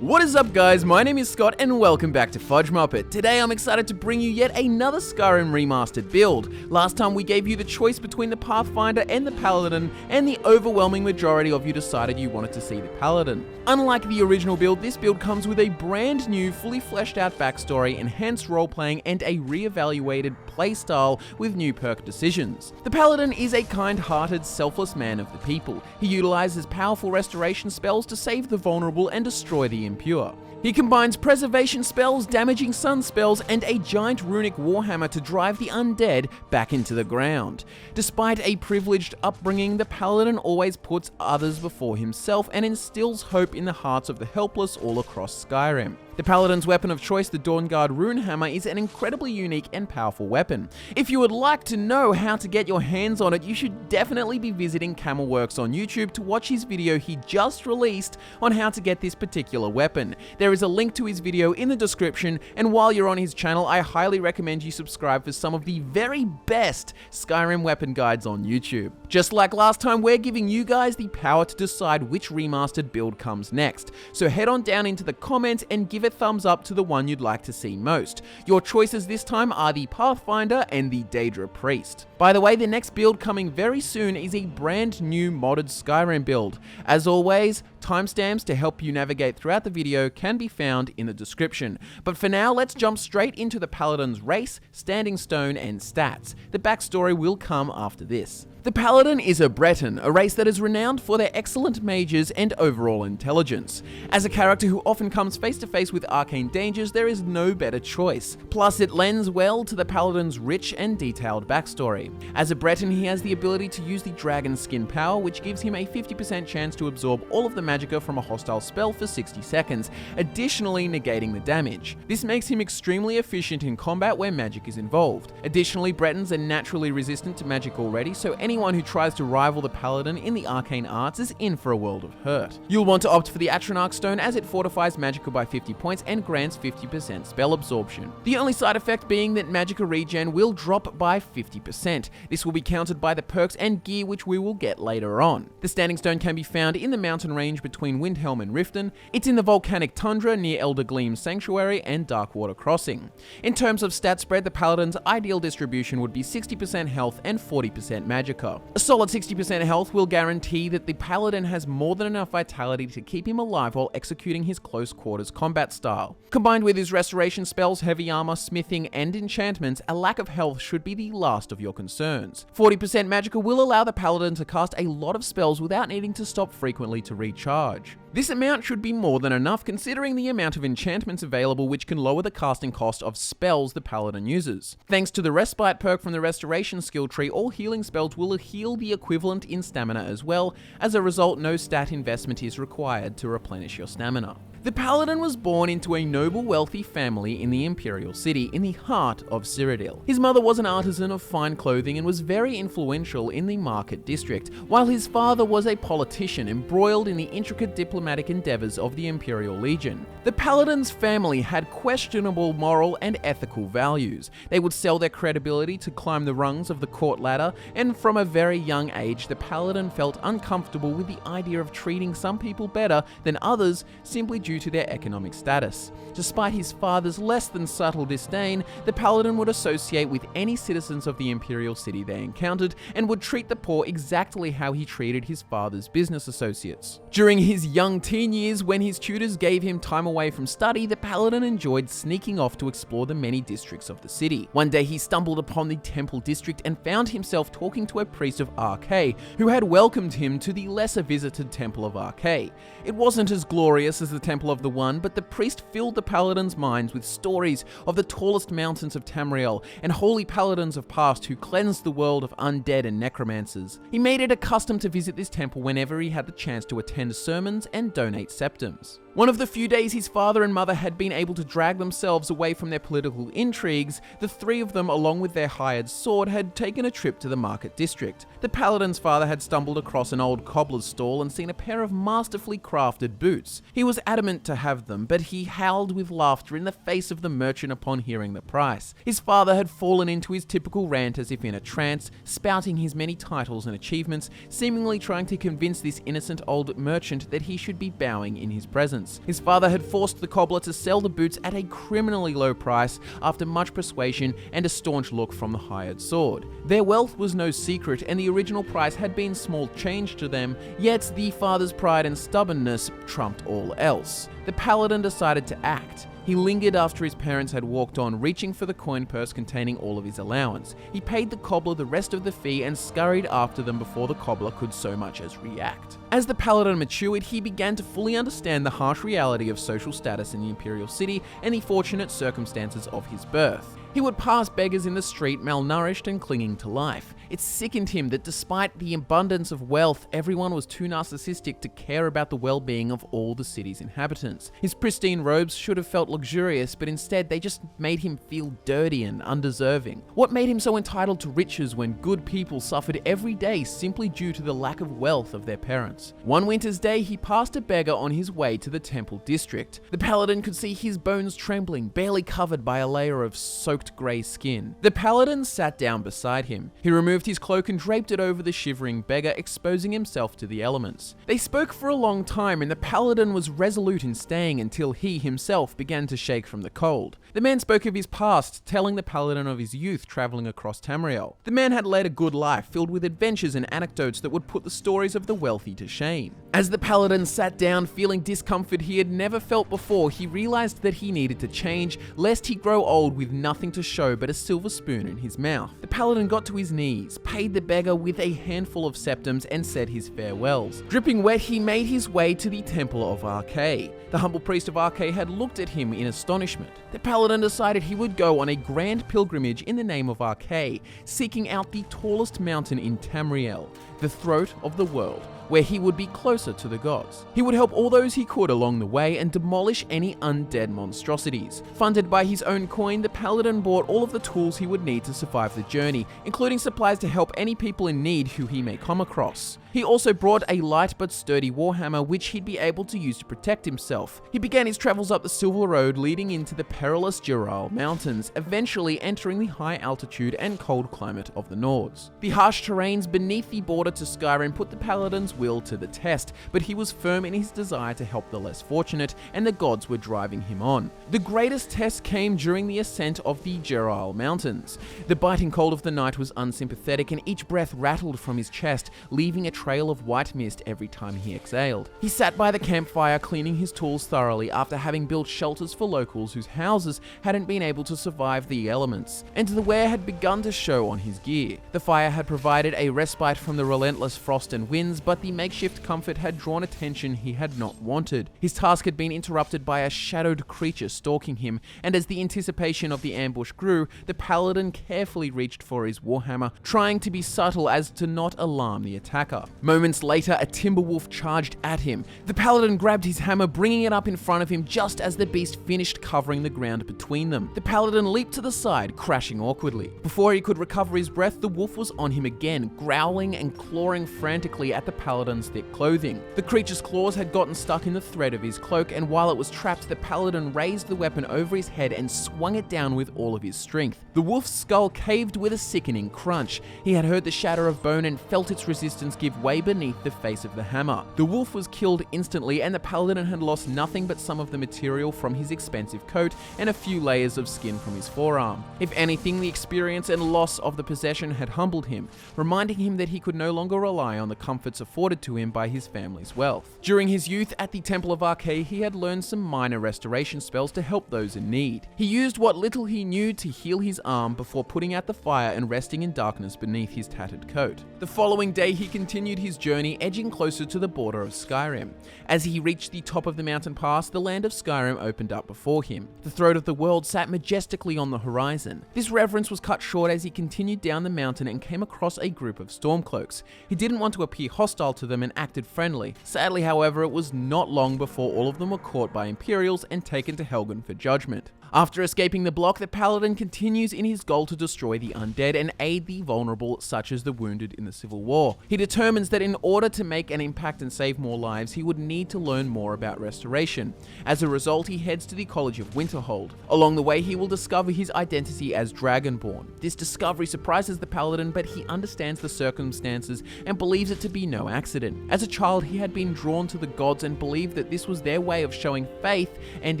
What is up guys, my name is Scott and welcome back to Fudge Muppet. Today I'm excited to bring you yet another Skyrim Remastered build. Last time we gave you the choice between the Pathfinder and the Paladin, and the overwhelming majority of you decided you wanted to see the Paladin. Unlike the original build, this build comes with a brand new, fully fleshed out backstory, enhanced roleplaying, and a re-evaluated playstyle with new perk decisions. The Paladin is a kind-hearted, selfless man of the people. He utilizes powerful restoration spells to save the vulnerable and destroy the impure. He combines preservation spells, damaging sun spells, and a giant runic warhammer to drive the undead back into the ground. Despite a privileged upbringing, the Paladin always puts others before himself and instills hope in the hearts of the helpless all across Skyrim. The Paladin's weapon of choice, the Dawnguard Runehammer, is an incredibly unique and powerful weapon. If you would like to know how to get your hands on it, you should definitely be visiting Camelworks on YouTube to watch his video he just released on how to get this particular weapon. There is a link to his video in the description, and while you're on his channel, I highly recommend you subscribe for some of the very best Skyrim weapon guides on YouTube. Just like last time, we're giving you guys the power to decide which remastered build comes next, so head on down into the comments and give a thumbs up to the one you'd like to see most. Your choices this time are the Pathfinder and the Daedra Priest. By the way, the next build coming very soon is a brand new modded Skyrim build. As always, timestamps to help you navigate throughout the video can be found in the description. But for now, let's jump straight into the Paladin's race, standing stone, and stats. The backstory will come after this. The Paladin is a Breton, a race that is renowned for their excellent mages and overall intelligence. As a character who often comes face to face with arcane dangers, there is no better choice. Plus, it lends well to the Paladin's rich and detailed backstory. As a Breton, he has the ability to use the Dragon Skin power, which gives him a 50% chance to absorb all of the magicka from a hostile spell for 60 seconds, additionally negating the damage. This makes him extremely efficient in combat where magic is involved. Additionally, Bretons are naturally resistant to magic already, so anyone who tries to rival the Paladin in the arcane arts is in for a world of hurt. You'll want to opt for the Atronach Stone as it fortifies magicka by 50 points and grants 50% spell absorption. The only side effect being that magicka regen will drop by 50%. This will be countered by the perks and gear which we will get later on. The Standing Stone can be found in the mountain range between Windhelm and Riften. It's in the volcanic tundra near Elder Gleam Sanctuary and Darkwater Crossing. In terms of stat spread, the Paladin's ideal distribution would be 60% health and 40% magicka. A solid 60% health will guarantee that the Paladin has more than enough vitality to keep him alive while executing his close quarters combat style. Combined with his restoration spells, heavy armor, smithing, and enchantments, a lack of health should be the last of your concerns. 40% magicka will allow the Paladin to cast a lot of spells without needing to stop frequently to recharge. This amount should be more than enough considering the amount of enchantments available, which can lower the casting cost of spells the Paladin uses. Thanks to the Respite perk from the Restoration skill tree, all healing spells will heal the equivalent in stamina as well. As a result, no stat investment is required to replenish your stamina. The Paladin was born into a noble, wealthy family in the Imperial City in the heart of Cyrodiil. His mother was an artisan of fine clothing and was very influential in the market district, while his father was a politician embroiled in the intricate diplomatic endeavors of the Imperial Legion. The Paladin's family had questionable moral and ethical values. They would sell their credibility to climb the rungs of the court ladder, and from a very young age, the Paladin felt uncomfortable with the idea of treating some people better than others simply due to their economic status. Despite his father's less than subtle disdain, the Paladin would associate with any citizens of the Imperial City they encountered and would treat the poor exactly how he treated his father's business associates. During his young teen years, when his tutors gave him time away from study, the Paladin enjoyed sneaking off to explore the many districts of the city. One day he stumbled upon the Temple District and found himself talking to a priest of Arkay, who had welcomed him to the lesser visited Temple of Arkay. It wasn't as glorious as the Temple of the One, but the priest filled the Paladin's minds with stories of the tallest mountains of Tamriel and holy paladins of past who cleansed the world of undead and necromancers. He made it a custom to visit this temple whenever he had the chance to attend sermons and donate septums. One of the few days his father and mother had been able to drag themselves away from their political intrigues, the three of them, along with their hired sword, had taken a trip to the market district. The Paladin's father had stumbled across an old cobbler's stall and seen a pair of masterfully crafted boots. He was adamant to have them, but he howled with laughter in the face of the merchant upon hearing the price. His father had fallen into his typical rant as if in a trance, spouting his many titles and achievements, seemingly trying to convince this innocent old merchant that he should be bowing in his presence. mountains. His father had forced the cobbler to sell the boots at a criminally low price after much persuasion and a staunch look from the hired sword. Their wealth was no secret, and the original price had been small change to them, yet the father's pride and stubbornness trumped all else. The paladin decided to act. He lingered after his parents had walked on, reaching for the coin purse containing all of his allowance. He paid the cobbler the rest of the fee and scurried after them before the cobbler could so much as react. As the paladin matured, he began to fully understand the harsh reality of social status in the Imperial City and the fortunate circumstances of his birth. He would pass beggars in the street, malnourished and clinging to life. It sickened him that despite the abundance of wealth, everyone was too narcissistic to care about the well-being of all the city's inhabitants. His pristine robes should have felt luxurious, but instead they just made him feel dirty and undeserving. What made him so entitled to riches when good people suffered every day simply due to the lack of wealth of their parents? One winter's day, he passed a beggar on his way to the temple district. The paladin could see his bones trembling, barely covered by a layer of soaked grey skin. The paladin sat down beside him. He removed his cloak and draped it over the shivering beggar, exposing himself to the elements. They spoke for a long time, and the paladin was resolute in staying until he himself began to shake from the cold. The man spoke of his past, telling the paladin of his youth traveling across Tamriel. The man had led a good life, filled with adventures and anecdotes that would put the stories of the wealthy to shame. As the paladin sat down, feeling discomfort he had never felt before, he realized that he needed to change, lest he grow old with nothing to show but a silver spoon in his mouth. The paladin got to his knees, paid the beggar with a handful of septims, and said his farewells. Dripping wet, he made his way to the temple of Arkay. The humble priest of Arkay had looked at him in astonishment. The paladin decided he would go on a grand pilgrimage in the name of Arkay, seeking out the tallest mountain in Tamriel, the throat of the world, where he would be closer to the gods. He would help all those he could along the way and demolish any undead monstrosities. Funded by his own coin, the paladin bought all of the tools he would need to survive the journey, including supplies to help any people in need who he may come across. He also brought a light but sturdy warhammer which he'd be able to use to protect himself. He began his travels up the Silver Road leading into the perilous Dural Mountains, eventually entering the high altitude and cold climate of the Nords. The harsh terrains beneath the border to Skyrim put the paladin's will to the test, but he was firm in his desire to help the less fortunate, and the gods were driving him on. The greatest test came during the ascent of the Dural Mountains. The biting cold of the night was unsympathetic, and each breath rattled from his chest, leaving a trail of white mist every time he exhaled. He sat by the campfire, cleaning his tools thoroughly after having built shelters for locals whose houses hadn't been able to survive the elements, and the wear had begun to show on his gear. The fire had provided a respite from the relentless frost and winds, but the makeshift comfort had drawn attention he had not wanted. His task had been interrupted by a shadowed creature stalking him, and as the anticipation of the ambush grew, the paladin carefully reached for his warhammer, trying to be subtle as to not alarm the attacker. Moments later, a timber wolf charged at him. The paladin grabbed his hammer, bringing it up in front of him just as the beast finished covering the ground between them. The paladin leaped to the side, crashing awkwardly. Before he could recover his breath, the wolf was on him again, growling and clawing frantically at the paladin's thick clothing. The creature's claws had gotten stuck in the thread of his cloak, and while it was trapped, the paladin raised the weapon over his head and swung it down with all of his strength. The wolf's skull caved with a sickening crunch. He had heard the shatter of bone and felt its resistance give way beneath the face of the hammer. The wolf was killed instantly, and the paladin had lost nothing but some of the material from his expensive coat and a few layers of skin from his forearm. If anything, the experience and loss of the possession had humbled him, reminding him that he could no longer rely on the comforts afforded to him by his family's wealth. During his youth at the Temple of Arkay, he had learned some minor restoration spells to help those in need. He used what little he knew to heal his arm before putting out the fire and resting in darkness beneath his tattered coat. The following day, he continued his journey, edging closer to the border of Skyrim. As he reached the top of the mountain pass, the land of Skyrim opened up before him. The throat of the world sat majestically on the horizon. This reverence was cut short as he continued down the mountain and came across a group of Stormcloaks. He didn't want to appear hostile to them and acted friendly. Sadly, however, it was not long before all of them were caught by Imperials and taken to Helgen for judgment. After escaping the block, the paladin continues in his goal to destroy the undead and aid the vulnerable, such as the wounded in the Civil War. He determines determines that in order to make an impact and save more lives, he would need to learn more about restoration. As a result, he heads to the College of Winterhold. Along the way, he will discover his identity as Dragonborn. This discovery surprises the Paladin, but he understands the circumstances and believes it to be no accident. As a child, he had been drawn to the gods and believed that this was their way of showing faith and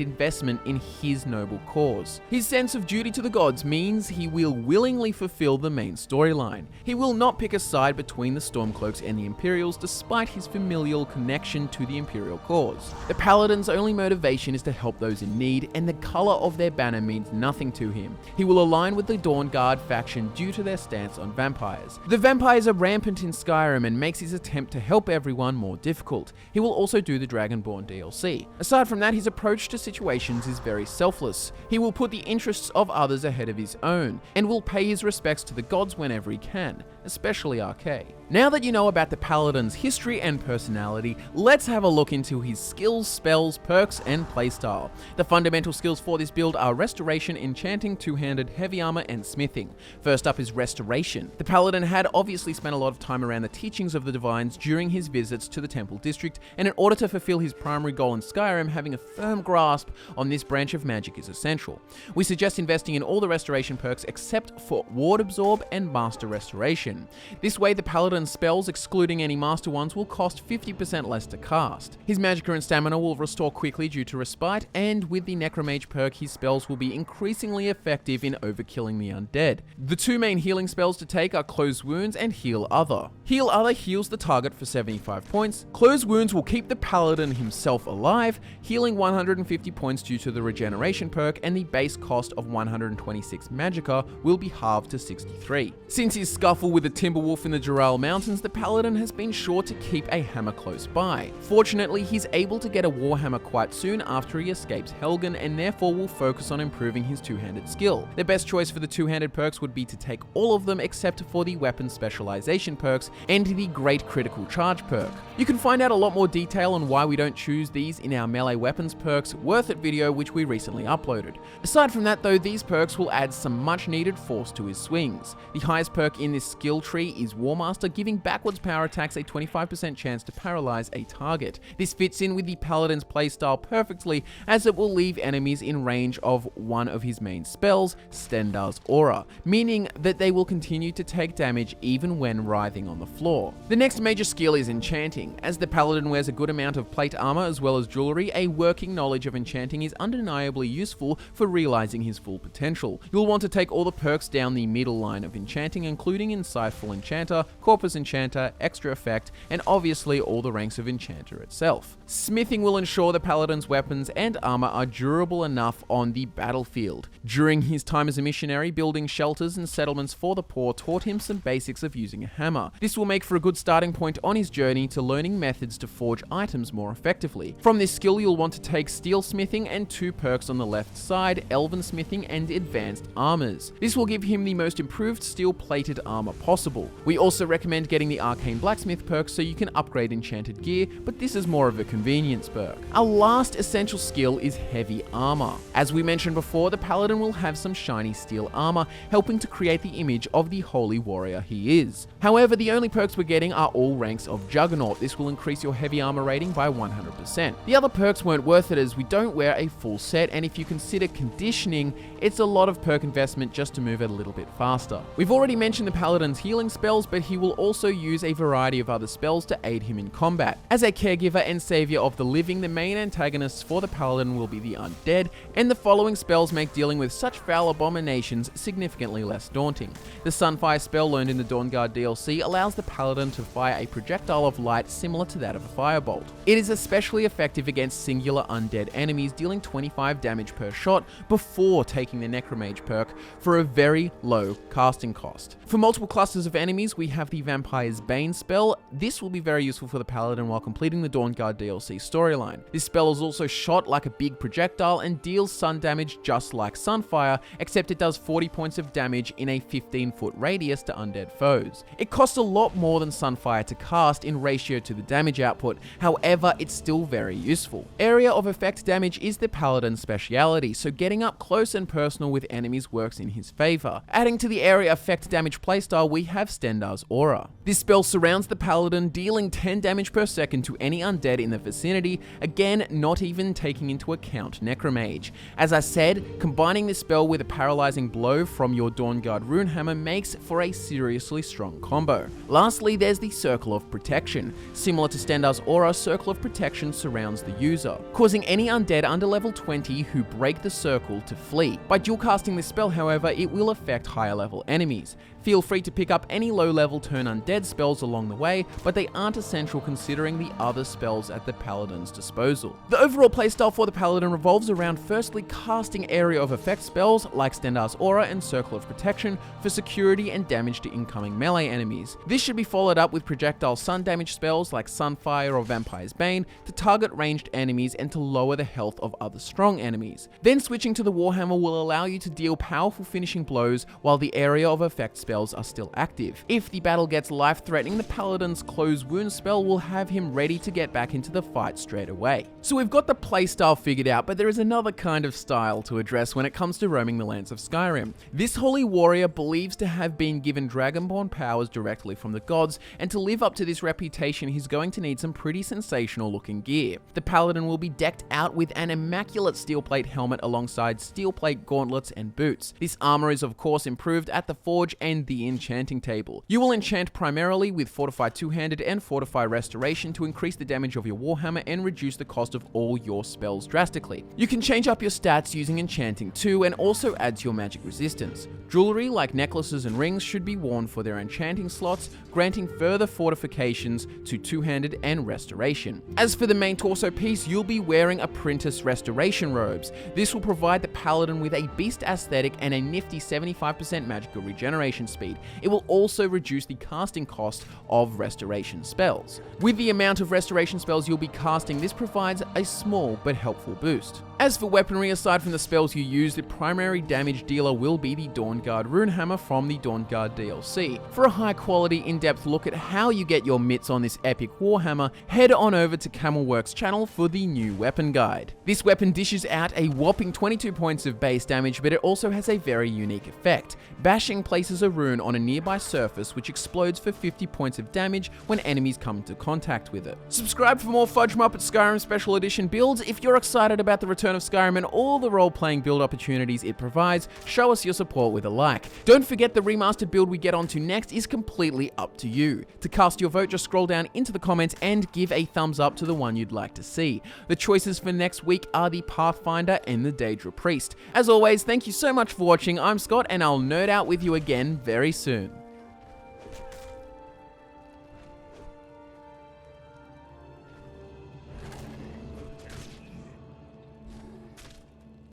investment in his noble cause. His sense of duty to the gods means he will willingly fulfill the main storyline. He will not pick a side between the Stormcloaks and the Imperials despite his familial connection to the Imperial cause. The Paladin's only motivation is to help those in need, and the color of their banner means nothing to him. He will align with the Dawnguard faction due to their stance on vampires. The vampires are rampant in Skyrim and makes his attempt to help everyone more difficult. He will also do the Dragonborn DLC. Aside from that, his approach to situations is very selfless. He will put the interests of others ahead of his own, and will pay his respects to the gods whenever he can, especially Arcay. Now that you know about the Paladin's history and personality, let's have a look into his skills, spells, perks, and playstyle. The fundamental skills for this build are Restoration, Enchanting, Two-Handed, Heavy Armor, and Smithing. First up is Restoration. The Paladin had obviously spent a lot of time around the teachings of the Divines during his visits to the Temple District, and in order to fulfill his primary goal in Skyrim, having a firm grasp on this branch of magic is essential. We suggest investing in all the Restoration perks except for Ward Absorb and Master Restoration. This way, the Paladin's spells, excluding any Master ones, will cost 50% less to cast. His Magicka and Stamina will restore quickly due to Respite, and with the Necromage perk, his spells will be increasingly effective in overkilling the undead. The two main healing spells to take are Close Wounds and Heal Other. Heal Other heals the target for 75 points. Close Wounds will keep the Paladin himself alive, healing 150 points due to the Regeneration perk, and the base cost of 126 Magicka will be halved to 63. Since his scuffle with the Timberwolf in the Dural Mountains, the Paladin has been sure to keep a hammer close by. Fortunately, he's able to get a Warhammer quite soon after he escapes Helgen, and therefore will focus on improving his two-handed skill. The best choice for the two-handed perks would be to take all of them except for the weapon specialization perks and the Great Critical Charge perk. You can find out a lot more detail on why we don't choose these in our melee weapons perks Worth It video, which we recently uploaded. Aside from that though, these perks will add some much needed force to his swings. The highest perk in this skill tree is Warmaster, giving backwards power attacks a 25% chance to paralyze a target. This fits in with the Paladin's playstyle perfectly, as it will leave enemies in range of one of his main spells, Stendarr's Aura, meaning that they will continue to take damage even when writhing on the floor. The next major skill is Enchanting. As the Paladin wears a good amount of plate armor as well as jewelry, a working knowledge of enchanting is undeniably useful for realizing his full potential. You'll want to take all the perks down the middle line of enchanting, including Insightful Enchanter, Corpus Enchanter, Extra Effect, and obviously all the ranks of Enchanter itself. Smithing will ensure the Paladin's weapons and armor are durable enough on the battlefield. During his time as a missionary, building shelters and settlements for the poor taught him some basics of using a hammer. This will make for a good starting point on his journey to learning methods to forge items more effectively. From this skill, you'll want to take Steel Smithing and two perks on the left side, Elven Smithing and Advanced Armors. This will give him the most improved steel-plated armor possible. We also recommend getting the Arcane Blacksmith perk so you can upgrade enchanted gear, but this is more of a convenience perk. Our last essential skill is Heavy Armor. As we mentioned before, the Paladin will have some shiny steel armor, helping to create the image of the holy warrior he is. However, the only perks we're getting are all ranks of Juggernaut. This will increase your heavy armor rating by 100%. The other perks weren't worth it as we don't wear a full set, and if you consider conditioning, it's a lot of perk investment just to move it a little bit faster. We've already mentioned the Paladin's healing spells, but he will also use a variety of other spells to aid him in combat. As a caregiver and savior of the living, the main antagonists for the Paladin will be the undead, and the following spells make dealing with such foul abominations significantly less daunting. The Sunfire spell learned in the Dawnguard DLC allows the Paladin to fire a projectile of light similar to that of a firebolt. It is especially effective against singular undead enemies, dealing 25 damage per shot before taking the Necromage perk for a very low casting cost. For multiple clusters of enemies, we have the Vampire's Bane spell. This will be very useful for the Paladin while completing the Dawnguard DLC storyline. This spell is also shot like a big projectile and deals sun damage just like Sunfire, except it does 40 points of damage in a 15-foot radius to undead foes. It costs a lot more than Sunfire to cast in ratio to the damage output, however, it's still very useful. Area of effect damage is the Paladin's speciality, so getting up close and personal with enemies works in his favor. Adding to the area effect damage playstyle, we have Stendarr's Aura. Aura. This spell surrounds the Paladin, dealing 10 damage per second to any undead in the vicinity, again not even taking into account Necromage. As I said, combining this spell with a paralyzing blow from your Dawnguard Runehammer makes for a seriously strong combo. Lastly, there's the Circle of Protection. Similar to Stendarr's Aura, Circle of Protection surrounds the user, causing any undead under level 20 who break the circle to flee. By dual casting this spell, however, it will affect higher level enemies. Feel free to pick up any low level turn undead spells along the way, but they aren't essential considering the other spells at the Paladin's disposal. The overall playstyle for the Paladin revolves around firstly casting area of effect spells like Stendarr's Aura and Circle of Protection for security and damage to incoming melee enemies. This should be followed up with projectile sun damage spells like Sunfire or Vampire's Bane to target ranged enemies and to lower the health of other strong enemies. Then switching to the Warhammer will allow you to deal powerful finishing blows while the area of effect spells are still active. If the battle gets life-threatening, the Paladin's Close Wound spell will have him ready to get back into the fight straight away. So we've got the playstyle figured out, but there is another kind of style to address when it comes to roaming the lands of Skyrim. This holy warrior believes to have been given Dragonborn powers directly from the gods, and to live up to this reputation he's going to need some pretty sensational looking gear. The Paladin will be decked out with an immaculate steel plate helmet alongside steel plate gauntlets and boots. This armor is of course improved at the forge and the enchanting table. You will enchant primarily with Fortify Two-Handed and Fortify Restoration to increase the damage of your Warhammer and reduce the cost of all your spells drastically. You can change up your stats using enchanting too, and also add to your magic resistance. Jewelry like necklaces and rings should be worn for their enchanting slots, granting further fortifications to Two-Handed and Restoration. As for the main torso piece, you'll be wearing Apprentice Restoration robes. This will provide the Paladin with a beast aesthetic and a nifty 75% magical regeneration speed. It will also reduce the casting cost of restoration spells. With the amount of restoration spells you'll be casting, this provides a small but helpful boost. As for weaponry, aside from the spells you use, the primary damage dealer will be the Dawnguard Runehammer from the Dawnguard DLC. For a high quality, in-depth look at how you get your mitts on this epic Warhammer, head on over to Camelworks channel for the new weapon guide. This weapon dishes out a whopping 22 points of base damage, but it also has a very unique effect. Bashing places a rune on a nearby surface which explodes for 50 points of damage when enemies come into contact with it. Subscribe for more Fudge Muppet Skyrim Special Edition builds. If you're excited about the return of Skyrim and all the role-playing build opportunities it provides, show us your support with a like. Don't forget the remastered build we get onto next is completely up to you. To cast your vote, just scroll down into the comments and give a thumbs up to the one you'd like to see. The choices for next week are the Pathfinder and the Daedra Priest. As always, thank you so much for watching. I'm Scott, and I'll nerd out with you again very soon.